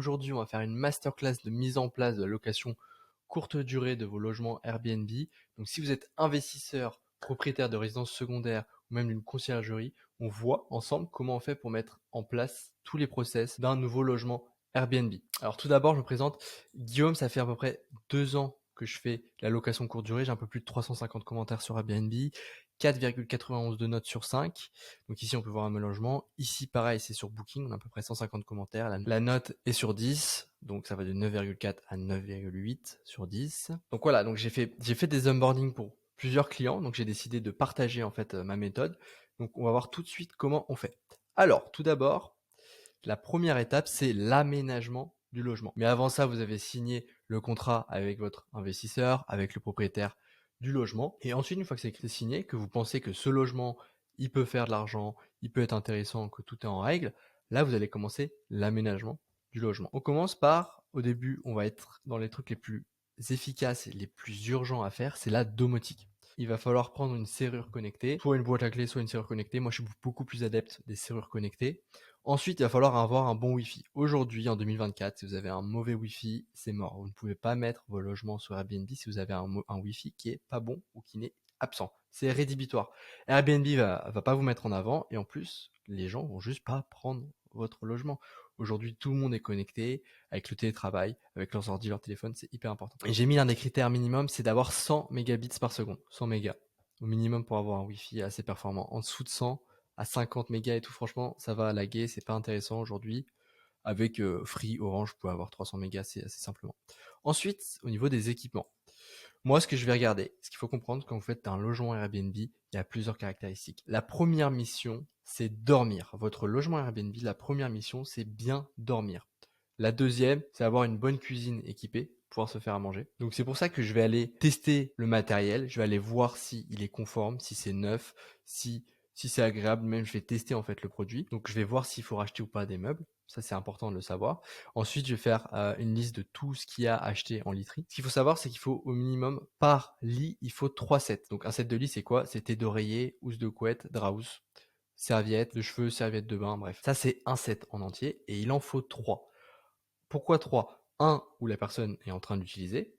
Aujourd'hui, on va faire une masterclass de mise en place de la location courte durée de vos logements Airbnb. Donc, si vous êtes investisseur, propriétaire de résidences secondaires ou même d'une conciergerie, on voit ensemble comment on fait pour mettre en place tous les process d'un nouveau logement Airbnb. Alors, tout d'abord, je me présente Guillaume. Ça fait à peu près 2 ans que je fais la location courte durée. J'ai un peu plus de 350 commentaires sur Airbnb, 4,91 de notes sur 5. Donc ici, on peut voir un logement. Ici, pareil, c'est sur Booking. On a à peu près 150 commentaires. La note est sur 10. Donc ça va de 9,4 à 9,8 sur 10. Donc voilà, donc j'ai fait des onboarding pour plusieurs clients. Donc j'ai décidé de partager en fait ma méthode. Donc on va voir tout de suite comment on fait. Alors, tout d'abord, la première étape, c'est l'aménagement du logement. Mais avant ça, vous avez signé le contrat avec votre investisseur, avec le propriétaire du logement. Et ensuite, une fois que c'est signé, que vous pensez que ce logement, il peut faire de l'argent, il peut être intéressant, que tout est en règle, là, vous allez commencer l'aménagement du logement. On commence par, au début, on va être dans les trucs les plus efficaces et les plus urgents à faire, c'est la domotique. Il va falloir prendre une serrure connectée, soit une boîte à clés, soit une serrure connectée. Moi, je suis beaucoup plus adepte des serrures connectées. Ensuite, il va falloir avoir un bon Wi-Fi. Aujourd'hui, en 2024, si vous avez un mauvais Wi-Fi, c'est mort. Vous ne pouvez pas mettre vos logements sur Airbnb si vous avez un Wi-Fi qui est pas bon ou qui n'est absent. C'est rédhibitoire. Airbnb va pas vous mettre en avant et en plus, les gens vont juste pas prendre votre logement. Aujourd'hui, tout le monde est connecté avec le télétravail, avec leurs ordi, leur téléphone, c'est hyper important. Et j'ai mis l'un des critères minimum, c'est d'avoir 100 mégabits par seconde. 100 mégas au minimum pour avoir un Wi-Fi assez performant. En dessous de 100, à 50 mégas et tout, franchement, ça va laguer, c'est pas intéressant aujourd'hui. Avec Free, Orange, vous pouvez avoir 300 mégas assez simplement. Ensuite, au niveau des équipements. Moi, ce que je vais regarder, ce qu'il faut comprendre quand vous faites un logement Airbnb, il y a plusieurs caractéristiques. La première mission, c'est dormir. Votre logement Airbnb, la première mission, c'est bien dormir. La deuxième, c'est avoir une bonne cuisine équipée, pouvoir se faire à manger. Donc c'est pour ça que je vais aller tester le matériel, je vais aller voir si il est conforme, si c'est neuf, si c'est agréable, même je vais tester en fait le produit. Donc je vais voir s'il faut racheter ou pas des meubles. Ça, c'est important de le savoir. Ensuite, je vais faire une liste de tout ce qu'il y a à acheter en literie. Ce qu'il faut savoir, c'est qu'il faut au minimum, par lit, il faut 3 sets. Donc un set de lit, c'est quoi? C'est thé d'oreiller, housse de couette, drap housse, serviette de cheveux, serviette de bain, bref. Ça, c'est un set en entier et il en faut 3. Pourquoi 3? Un où la personne est en train d'utiliser,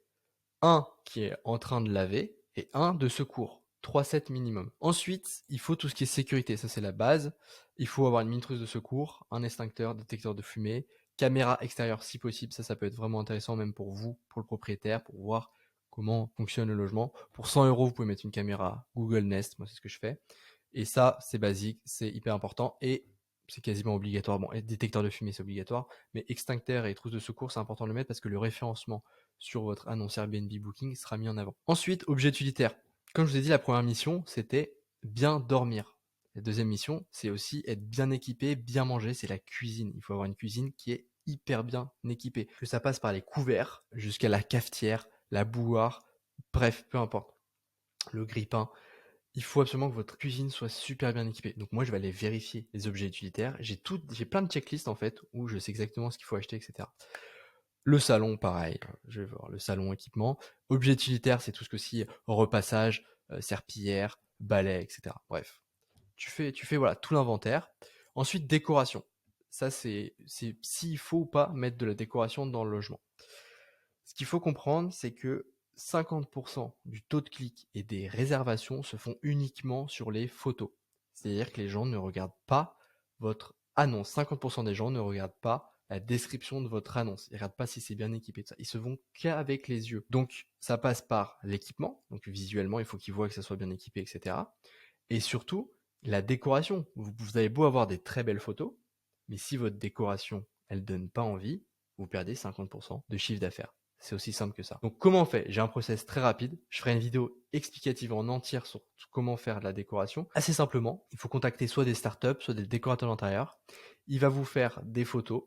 un qui est en train de laver et un de secours. 3 sets minimum. Ensuite, il faut tout ce qui est sécurité, ça c'est la base. Il faut avoir une minutreuse de secours, un extincteur, détecteur de fumée, caméra extérieure si possible, ça peut être vraiment intéressant même pour vous, pour le propriétaire, pour voir comment fonctionne le logement. Pour 100 euros, vous pouvez mettre une caméra Google Nest, moi c'est ce que je fais. Et ça, c'est basique, c'est hyper important et c'est quasiment obligatoire. Bon, et détecteur de fumée, c'est obligatoire, mais extincteur et trousse de secours, c'est important de le mettre parce que le référencement sur votre annonce Airbnb Booking sera mis en avant. Ensuite, objet utilitaire. Comme je vous ai dit, la première mission, c'était bien dormir. La deuxième mission, c'est aussi être bien équipé, bien manger, c'est la cuisine. Il faut avoir une cuisine qui est hyper bien équipée. Que ça passe par les couverts jusqu'à la cafetière, la bouilloire, bref, peu importe. Le grille-pain. Il faut absolument que votre cuisine soit super bien équipée. Donc moi, je vais aller vérifier les objets utilitaires. J'ai plein de checklists en fait où je sais exactement ce qu'il faut acheter, etc. Le salon, pareil, je vais voir le salon équipement. Objet utilitaire, c'est tout ce que si repassage, serpillière, balai, etc. Bref, tu fais voilà tout l'inventaire. Ensuite, décoration. Ça, c'est s'il faut ou pas mettre de la décoration dans le logement. Ce qu'il faut comprendre, c'est que 50% du taux de clic et des réservations se font uniquement sur les photos. C'est-à-dire que les gens ne regardent pas votre annonce. 50% des gens ne regardent pas la description de votre annonce. Ils ne regardent pas si c'est bien équipé. Ils se vont qu'avec les yeux. Donc, ça passe par l'équipement. Donc, visuellement, il faut qu'ils voient que ça soit bien équipé, etc. Et surtout, la décoration. Vous avez beau avoir des très belles photos, mais si votre décoration, elle donne pas envie, vous perdez 50% de chiffre d'affaires. C'est aussi simple que ça. Donc comment on fait? J'ai un process très rapide. Je ferai une vidéo explicative en entière sur comment faire de la décoration. Assez simplement, il faut contacter soit des startups, soit des décorateurs d'intérieur. Il va vous faire des photos,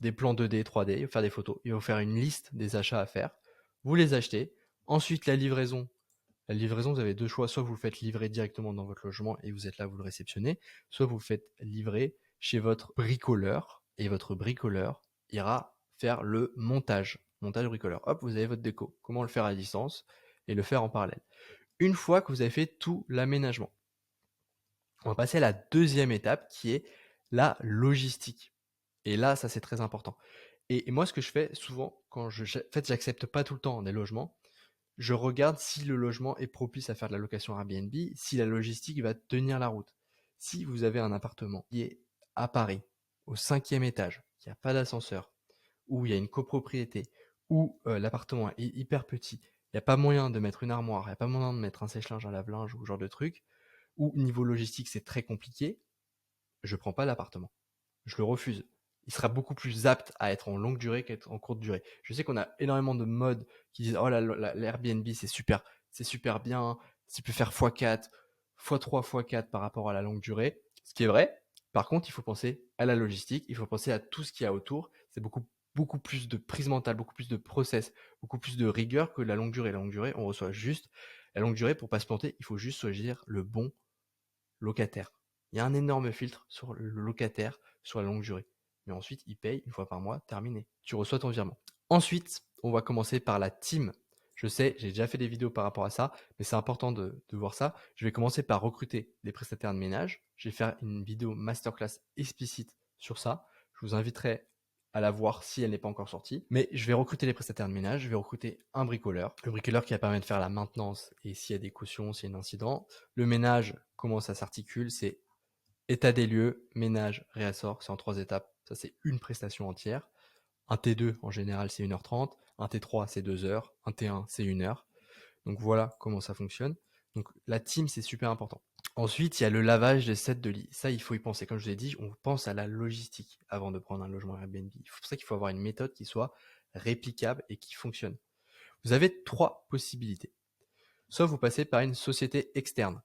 des plans 2D, 3D, il va vous faire des photos. Il va vous faire une liste des achats à faire. Vous les achetez. Ensuite, la livraison. La livraison, vous avez deux choix. Soit vous le faites livrer directement dans votre logement et vous êtes là, vous le réceptionnez. Soit vous le faites livrer chez votre bricoleur et votre bricoleur ira faire le montage. Montage bricoleur. Hop, vous avez votre déco. Comment le faire à distance et le faire en parallèle. Une fois que vous avez fait tout l'aménagement, on va passer à la deuxième étape qui est la logistique. Et là, ça c'est très important. Et moi, ce que je fais souvent, en fait, j'accepte pas tout le temps des logements. Je regarde si le logement est propice à faire de la location Airbnb, si la logistique va tenir la route. Si vous avez un appartement qui est à Paris, au 5e étage, qui a pas d'ascenseur, où il y a une copropriété, où l'appartement est hyper petit, il n'y a pas moyen de mettre une armoire, il n'y a pas moyen de mettre un sèche-linge, un lave-linge ou ce genre de truc, ou niveau logistique c'est très compliqué, je prends pas l'appartement. Je le refuse. Il sera beaucoup plus apte à être en longue durée qu'être en courte durée. Je sais qu'on a énormément de modes qui disent oh l'Airbnb c'est super bien, tu peux faire x4, x3, x4 par rapport à la longue durée, ce qui est vrai. Par contre, il faut penser à la logistique, il faut penser à tout ce qu'il y a autour. C'est beaucoup plus de prise mentale, beaucoup plus de process, beaucoup plus de rigueur que la longue durée. La longue durée, on reçoit juste la longue durée pour pas se planter. Il faut juste choisir le bon locataire. Il y a un énorme filtre sur le locataire sur la longue durée. Mais ensuite, il paye une fois par mois, terminé. Tu reçois ton virement. Ensuite, on va commencer par la team. Je sais, j'ai déjà fait des vidéos par rapport à ça, mais c'est important de voir ça. Je vais commencer par recruter des prestataires de ménage. Je vais faire une vidéo masterclass explicite sur ça. Je vous inviterai à la voir si elle n'est pas encore sortie. Mais je vais recruter les prestataires de ménage, je vais recruter un bricoleur. Le bricoleur qui va permettre de faire la maintenance et s'il y a des cautions, s'il y a un incident. Le ménage, comment ça s'articule, c'est état des lieux, ménage, réassort, c'est en 3 étapes. Ça, c'est une prestation entière. Un T2, en général, c'est 1h30. Un T3, c'est 2 heures. Un T1, c'est 1 heure. Donc voilà comment ça fonctionne. Donc la team, c'est super important. Ensuite, il y a le lavage des sets de lit. Ça, il faut y penser. Comme je vous ai dit, on pense à la logistique avant de prendre un logement Airbnb. C'est pour ça qu'il faut avoir une méthode qui soit réplicable et qui fonctionne. Vous avez 3 possibilités. Soit vous passez par une société externe.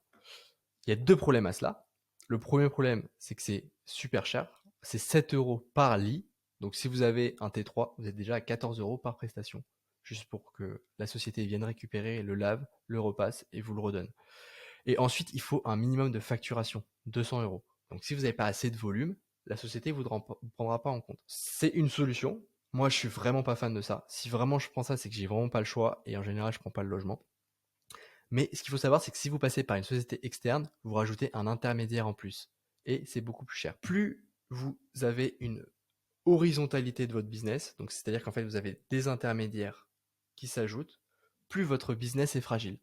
Il y a 2 problèmes à cela. Le premier problème, c'est que c'est super cher. C'est 7 euros par lit. Donc si vous avez un T3, vous êtes déjà à 14 euros par prestation. Juste pour que la société vienne récupérer, le lave, le repasse et vous le redonne. Et ensuite, il faut un minimum de facturation, 200 euros. Donc si vous n'avez pas assez de volume, la société ne vous prendra pas en compte. C'est une solution. Moi, je suis vraiment pas fan de ça. Si vraiment je prends ça, c'est que j'ai vraiment pas le choix et en général, je prends pas le logement. Mais ce qu'il faut savoir, c'est que si vous passez par une société externe, vous rajoutez un intermédiaire en plus. Et c'est beaucoup plus cher. Plus vous avez une horizontalité de votre business, donc c'est-à-dire qu'en fait vous avez des intermédiaires qui s'ajoutent, plus votre business est fragile.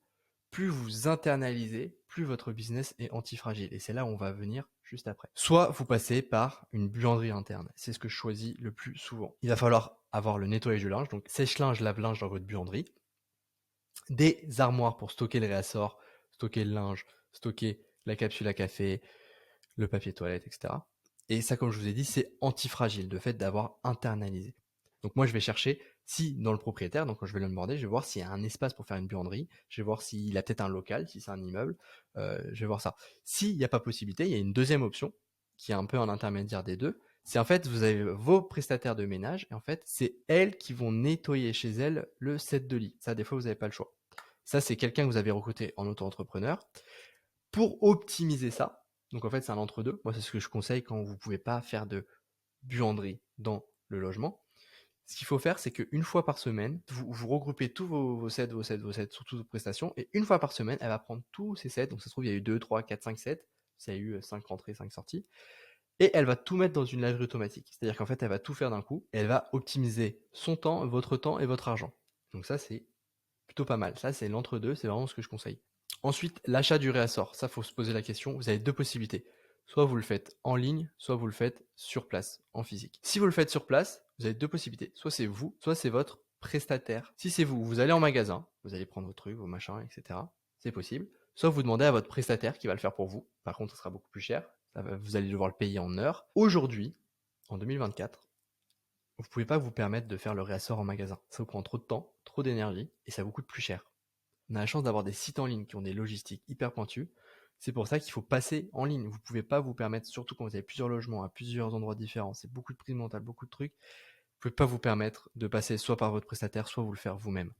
Plus vous internalisez, plus votre business est antifragile. Et c'est là où on va venir juste après. Soit vous passez par une buanderie interne. C'est ce que je choisis le plus souvent. Il va falloir avoir le nettoyage de linge, donc sèche-linge, lave-linge dans votre buanderie, des armoires pour stocker le réassort, stocker le linge, stocker la capsule à café, le papier toilette, etc. Et ça, comme je vous ai dit, c'est antifragile, le fait d'avoir internalisé. Donc moi, je vais chercher si dans le propriétaire, donc quand je vais l'onboarder, je vais voir s'il y a un espace pour faire une buanderie, je vais voir s'il a peut-être un local, si c'est un immeuble, je vais voir ça. S'il n'y a pas possibilité, il y a une deuxième option, qui est un peu un intermédiaire des deux, c'est en fait, vous avez vos prestataires de ménage, et en fait, c'est elles qui vont nettoyer chez elles le set de lit. Ça, des fois, vous n'avez pas le choix. Ça, c'est quelqu'un que vous avez recruté en auto-entrepreneur. Pour optimiser ça, donc en fait, c'est un entre-deux. Moi, c'est ce que je conseille quand vous ne pouvez pas faire de buanderie dans le logement. Ce qu'il faut faire, c'est qu'une fois par semaine, vous regroupez tous vos sets, sur toutes vos prestations, et une fois par semaine, elle va prendre tous ces sets. Donc ça se trouve, il y a eu 2, 3, 4, 5 sets. Ça a eu 5 rentrées, 5 sorties. Et elle va tout mettre dans une laverie automatique. C'est-à-dire qu'en fait, elle va tout faire d'un coup, et elle va optimiser son temps et votre argent. Donc ça, c'est plutôt pas mal. Ça, c'est l'entre-deux, c'est vraiment ce que je conseille. Ensuite, l'achat du réassort. Ça, faut se poser la question. Vous avez 2 possibilités. Soit vous le faites en ligne, soit vous le faites sur place, en physique. Si vous le faites sur place, vous avez 2 possibilités. Soit c'est vous, soit c'est votre prestataire. Si c'est vous, vous allez en magasin, vous allez prendre vos trucs, vos machins, etc. C'est possible. Soit vous demandez à votre prestataire qui va le faire pour vous. Par contre, ce sera beaucoup plus cher. Vous allez devoir le payer en heures. Aujourd'hui, en 2024, vous pouvez pas vous permettre de faire le réassort en magasin. Ça vous prend trop de temps, trop d'énergie, et ça vous coûte plus cher. On a la chance d'avoir des sites en ligne qui ont des logistiques hyper pointues. C'est pour ça qu'il faut passer en ligne. Vous ne pouvez pas vous permettre, surtout quand vous avez plusieurs logements à plusieurs endroits différents, c'est beaucoup de prise mentale, beaucoup de trucs. Vous ne pouvez pas vous permettre de passer soit par votre prestataire, soit vous le faire vous-même.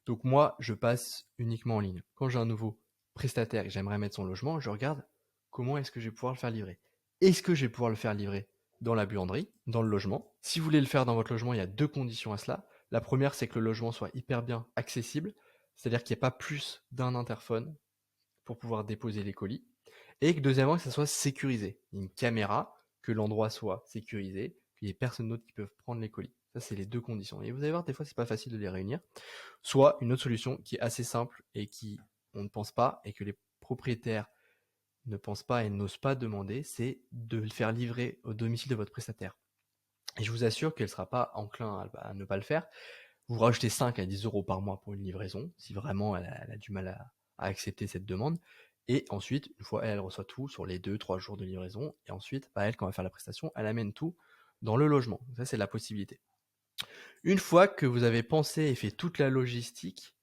Donc moi, je passe uniquement en ligne. Quand j'ai un nouveau prestataire et que j'aimerais mettre son logement, je regarde comment est-ce que je vais pouvoir le faire livrer. Est-ce que je vais pouvoir le faire livrer dans la buanderie, dans le logement? Si vous voulez le faire dans votre logement, il y a 2 conditions à cela. La première, c'est que le logement soit hyper bien accessible, c'est-à-dire qu'il n'y ait pas plus d'un interphone pour pouvoir déposer les colis. Et que deuxièmement, que ça soit sécurisé. Une caméra, que l'endroit soit sécurisé, qu'il n'y ait personne d'autre qui peut prendre les colis. Ça, c'est les deux conditions. Et vous allez voir, des fois, c'est pas facile de les réunir. Soit une autre solution qui est assez simple et qui on ne pense pas et que les propriétaires ne pensent pas et n'osent pas demander, c'est de le faire livrer au domicile de votre prestataire. Et je vous assure qu'elle ne sera pas enclin à ne pas le faire. Vous rajoutez 5 à 10 euros par mois pour une livraison, si vraiment elle a du mal à accepter cette demande. Et ensuite, une fois elle reçoit tout sur les 2-3 jours de livraison, et ensuite, elle, quand elle va faire la prestation, elle amène tout dans le logement. Ça, c'est la possibilité. Une fois que vous avez pensé et fait toute la logistique,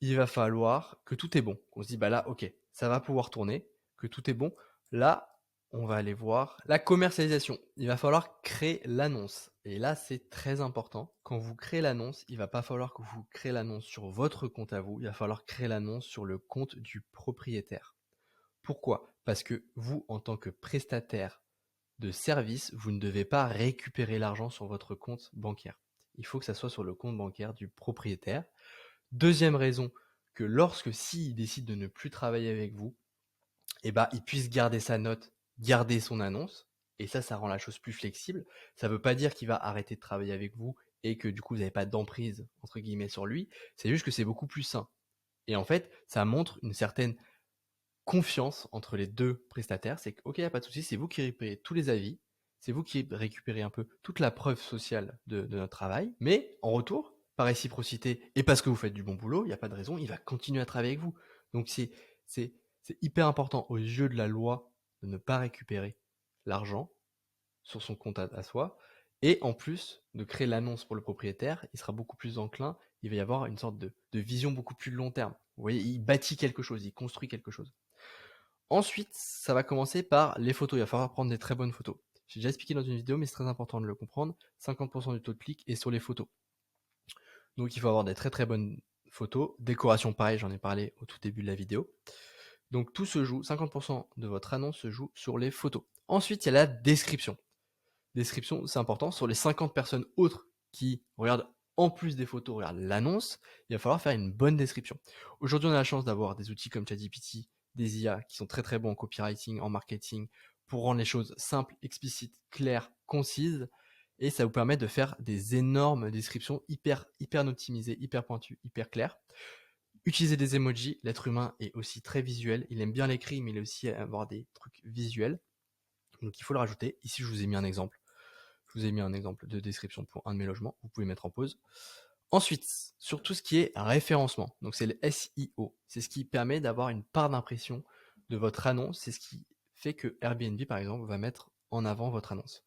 il va falloir que tout est bon. On se dit, là, ok, ça va pouvoir tourner, que tout est bon. Là, on va aller voir la commercialisation. Il va falloir créer l'annonce. Et là, c'est très important. Quand vous créez l'annonce, il va pas falloir que vous créez l'annonce sur votre compte à vous. Il va falloir créer l'annonce sur le compte du propriétaire. Pourquoi? Parce que vous, en tant que prestataire de service, vous ne devez pas récupérer l'argent sur votre compte bancaire. Il faut que ça soit sur le compte bancaire du propriétaire. Deuxième raison, que lorsque s'il décide de ne plus travailler avec vous, il puisse garder sa note, garder son annonce, et ça rend la chose plus flexible. Ça ne veut pas dire qu'il va arrêter de travailler avec vous et que du coup vous n'avez pas d'emprise entre guillemets sur lui, c'est juste que c'est beaucoup plus sain. Et en fait, ça montre une certaine confiance entre les deux prestataires, c'est que ok, il n'y a pas de souci, c'est vous qui récupérez tous les avis, c'est vous qui récupérez un peu toute la preuve sociale de notre travail, mais en retour, par réciprocité, et parce que vous faites du bon boulot, il n'y a pas de raison, il va continuer à travailler avec vous. Donc c'est hyper important aux yeux de la loi de ne pas récupérer l'argent sur son compte à soi, et en plus de créer l'annonce pour le propriétaire, il sera beaucoup plus enclin, il va y avoir une sorte de vision beaucoup plus long terme. Vous voyez, il bâtit quelque chose, il construit quelque chose. Ensuite, ça va commencer par les photos. Il va falloir prendre des très bonnes photos. J'ai déjà expliqué dans une vidéo, mais c'est très important de le comprendre. 50% du taux de clic est sur les photos. Donc il faut avoir des très très bonnes photos. Décoration, pareil, j'en ai parlé au tout début de la vidéo. Donc tout se joue, 50% de votre annonce se joue sur les photos. Ensuite, il y a la description. Description, c'est important. Sur les 50 personnes autres qui regardent en plus des photos, regardent l'annonce, il va falloir faire une bonne description. Aujourd'hui, on a la chance d'avoir des outils comme ChatGPT, des IA qui sont très très bons en copywriting, en marketing, pour rendre les choses simples, explicites, claires, concises, et ça vous permet de faire des énormes descriptions hyper optimisées, hyper pointues, hyper claires. Utilisez des emojis, l'être humain est aussi très visuel, il aime bien l'écrit, mais il aime aussi avoir des trucs visuels, donc il faut le rajouter. Ici, je vous ai mis un exemple. Je vous ai mis un exemple de description pour un de mes logements, vous pouvez mettre en pause. Ensuite, sur tout ce qui est référencement, donc c'est le SEO, c'est ce qui permet d'avoir une part d'impression de votre annonce, c'est ce qui fait que Airbnb par exemple va mettre en avant votre annonce.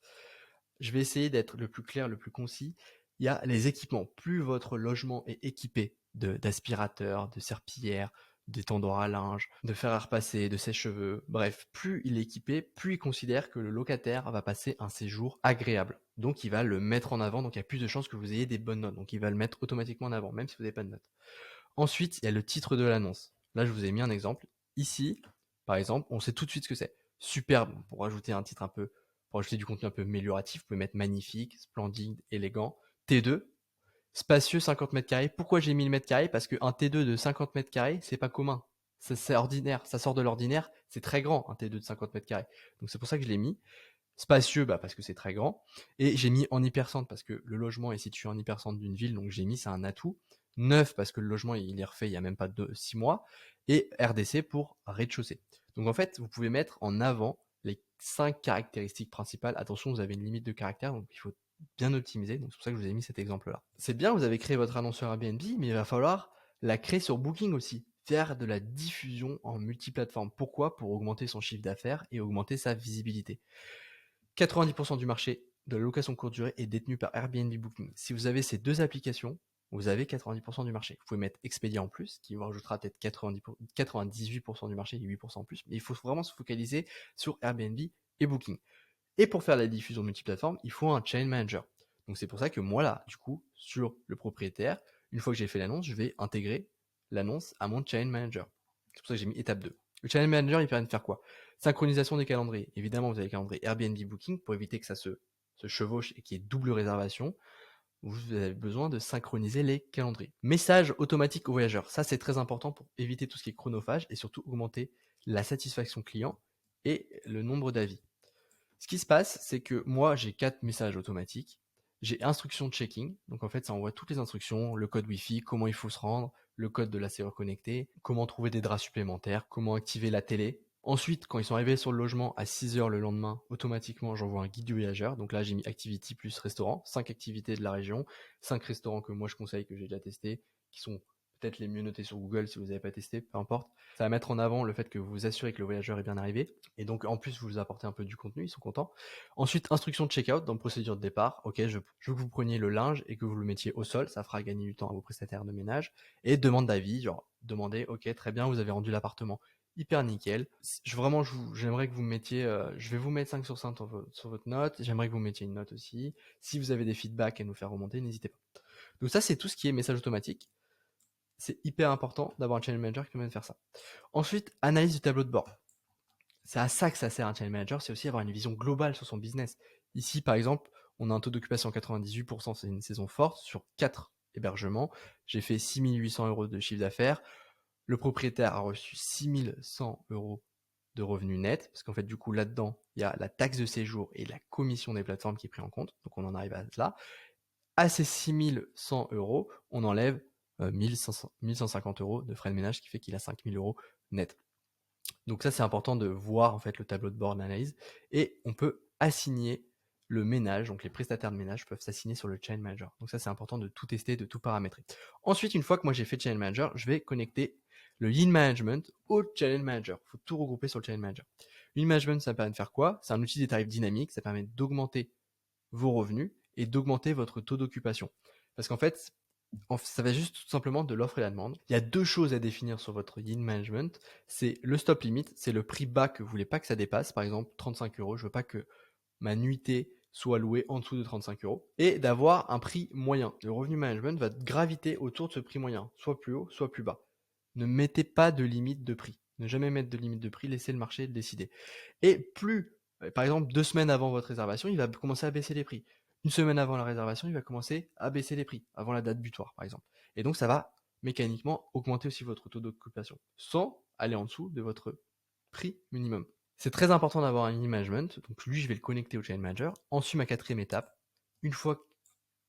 Je vais essayer d'être le plus clair, le plus concis. Il y a les équipements. Plus votre logement est équipé d'aspirateurs, de serpillères, d'étendoirs à linge, de fer à repasser, de sèche-cheveux, bref, plus il est équipé, plus il considère que le locataire va passer un séjour agréable. Donc il va le mettre en avant, donc il y a plus de chances que vous ayez des bonnes notes. Donc il va le mettre automatiquement en avant, même si vous n'avez pas de notes. Ensuite, il y a le titre de l'annonce. Là, je vous ai mis un exemple. Ici, par exemple, on sait tout de suite ce que c'est. Superbe, pour ajouter un titre un peu, pour ajouter du contenu un peu amélioratif, vous pouvez mettre magnifique, splendide, élégant. T2, spacieux 50 mètres carrés. Pourquoi j'ai mis le mètre carré? Parce qu'un T2 de 50 mètres carrés, c'est pas commun. C'est ordinaire, ça sort de l'ordinaire, c'est très grand, un T2 de 50 mètres carrés. Donc c'est pour ça que je l'ai mis. Spacieux, parce que c'est très grand. Et j'ai mis en hypercentre parce que le logement est situé en hypercentre d'une ville, donc j'ai mis, c'est un atout. Neuf parce que le logement il est refait il y a même pas 6 mois. Et RDC pour rez-de-chaussée. Donc en fait, vous pouvez mettre en avant les 5 caractéristiques principales. Attention, vous avez une limite de caractère, donc il faut bien optimiser. Donc c'est pour ça que je vous ai mis cet exemple-là. C'est bien, vous avez créé votre annonce sur Airbnb, mais il va falloir la créer sur Booking aussi. Faire de la diffusion en multiplateforme. Pourquoi? Pour augmenter son chiffre d'affaires et augmenter sa visibilité. 90% du marché de la location courte durée est détenu par Airbnb Booking. Si vous avez ces deux applications, vous avez 90% du marché. Vous pouvez mettre Expedia en plus, qui vous rajoutera peut-être 98% du marché et 8% en plus. Mais il faut vraiment se focaliser sur Airbnb et Booking. Et pour faire la diffusion multiplateforme, il faut un chain manager. Donc c'est pour ça que moi là, du coup, sur le propriétaire, une fois que j'ai fait l'annonce, je vais intégrer l'annonce à mon chain manager. C'est pour ça que j'ai mis étape 2. Le channel manager, il permet de faire quoi? Synchronisation des calendriers. Évidemment, vous avez le calendrier Airbnb Booking pour éviter que ça se chevauche et qu'il y ait double réservation. Vous avez besoin de synchroniser les calendriers. Message automatique aux voyageurs. Ça, c'est très important pour éviter tout ce qui est chronophage et surtout augmenter la satisfaction client et le nombre d'avis. Ce qui se passe, c'est que moi, j'ai 4 messages automatiques. J'ai instruction de checking, donc en fait, ça envoie toutes les instructions, le code Wi-Fi, comment il faut se rendre, le code de la serrure connectée, comment trouver des draps supplémentaires, comment activer la télé. Ensuite, quand ils sont arrivés sur le logement à 6 heures le lendemain, automatiquement, j'envoie un guide du voyageur. Donc là, j'ai mis activity plus restaurant, 5 activités de la région, 5 restaurants que moi je conseille, que j'ai déjà testés, qui sont peut-être les mieux notés sur Google si vous n'avez pas testé, peu importe. Ça va mettre en avant le fait que vous vous assurez que le voyageur est bien arrivé. Et donc, en plus, vous apportez un peu du contenu, ils sont contents. Ensuite, instruction de checkout dans procédure de départ. Ok, je veux que vous preniez le linge et que vous le mettiez au sol. Ça fera gagner du temps à vos prestataires de ménage. Et demande d'avis, genre, demandez, ok, très bien, vous avez rendu l'appartement hyper nickel. J'aimerais que vous me mettiez, je vais vous mettre 5 sur 5 sur votre note. J'aimerais que vous mettiez une note aussi. Si vous avez des feedbacks à nous faire remonter, n'hésitez pas. Donc ça, c'est tout ce qui est message automatique. C'est hyper important d'avoir un channel manager qui permet de faire ça. Ensuite, analyse du tableau de bord. C'est à ça que ça sert un channel manager, c'est aussi avoir une vision globale sur son business. Ici, par exemple, on a un taux d'occupation à 98%, c'est une saison forte, sur 4 hébergements. J'ai fait 6800 euros de chiffre d'affaires. Le propriétaire a reçu 6100 euros de revenus nets, parce qu'en fait, du coup, là-dedans, il y a la taxe de séjour et la commission des plateformes qui est pris en compte. Donc, on en arrive à là. À ces 6100 euros, on enlève 1150 euros de frais de ménage, ce qui fait qu'il a 5000 euros net. Donc ça, c'est important de voir en fait le tableau de bord d'analyse. Et on peut assigner le ménage, donc les prestataires de ménage peuvent s'assigner sur le Channel Manager. Donc ça, c'est important de tout tester, de tout paramétrer. Ensuite, une fois que moi j'ai fait Channel Manager, je vais connecter le Lead Management au Channel Manager. Il faut tout regrouper sur le Channel Manager. Lead Management, ça permet de faire quoi? C'est un outil des tarifs dynamiques, ça permet d'augmenter vos revenus et d'augmenter votre taux d'occupation. Parce qu'en fait, ça va juste tout simplement de l'offre et la demande. Il y a deux choses à définir sur votre yield management. C'est le stop limit, c'est le prix bas que vous voulez pas que ça dépasse. Par exemple, 35 euros. Je veux pas que ma nuitée soit louée en dessous de 35 euros. Et d'avoir un prix moyen. Le revenu management va graviter autour de ce prix moyen, soit plus haut, soit plus bas. Ne mettez pas de limite de prix. Ne jamais mettre de limite de prix, laissez le marché le décider. Et plus, par exemple, 2 semaines avant votre réservation, il va commencer à baisser les prix. Une semaine avant la réservation, il va commencer à baisser les prix, avant la date butoir, par exemple. Et donc, ça va mécaniquement augmenter aussi votre taux d'occupation, sans aller en dessous de votre prix minimum. C'est très important d'avoir un management. Donc, lui, je vais le connecter au Channel Manager. Ensuite, ma quatrième étape, une fois que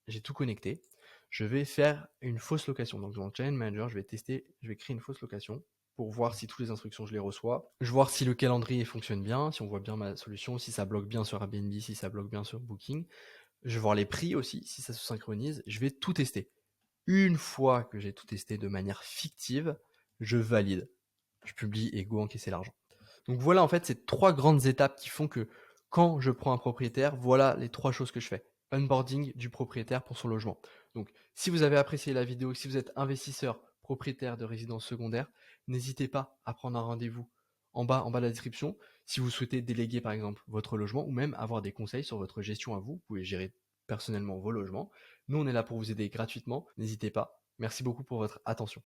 j'ai tout connecté, je vais faire une fausse location. Donc, dans le Channel Manager, je vais tester, je vais créer une fausse location pour voir si toutes les instructions je les reçois. Je vais voir si le calendrier fonctionne bien, si on voit bien ma solution, si ça bloque bien sur Airbnb, si ça bloque bien sur Booking. Je vais voir les prix aussi, si ça se synchronise. Je vais tout tester. Une fois que j'ai tout testé de manière fictive, je valide. Je publie et go encaisser l'argent. Donc voilà en fait ces 3 grandes étapes qui font que quand je prends un propriétaire, voilà les 3 choses que je fais. Onboarding du propriétaire pour son logement. Donc si vous avez apprécié la vidéo, si vous êtes investisseur, propriétaire de résidence secondaire, n'hésitez pas à prendre un rendez-vous en bas de la description. Si vous souhaitez déléguer par exemple votre logement ou même avoir des conseils sur votre gestion à vous, vous pouvez gérer personnellement vos logements. Nous on est là pour vous aider gratuitement, n'hésitez pas. Merci beaucoup pour votre attention.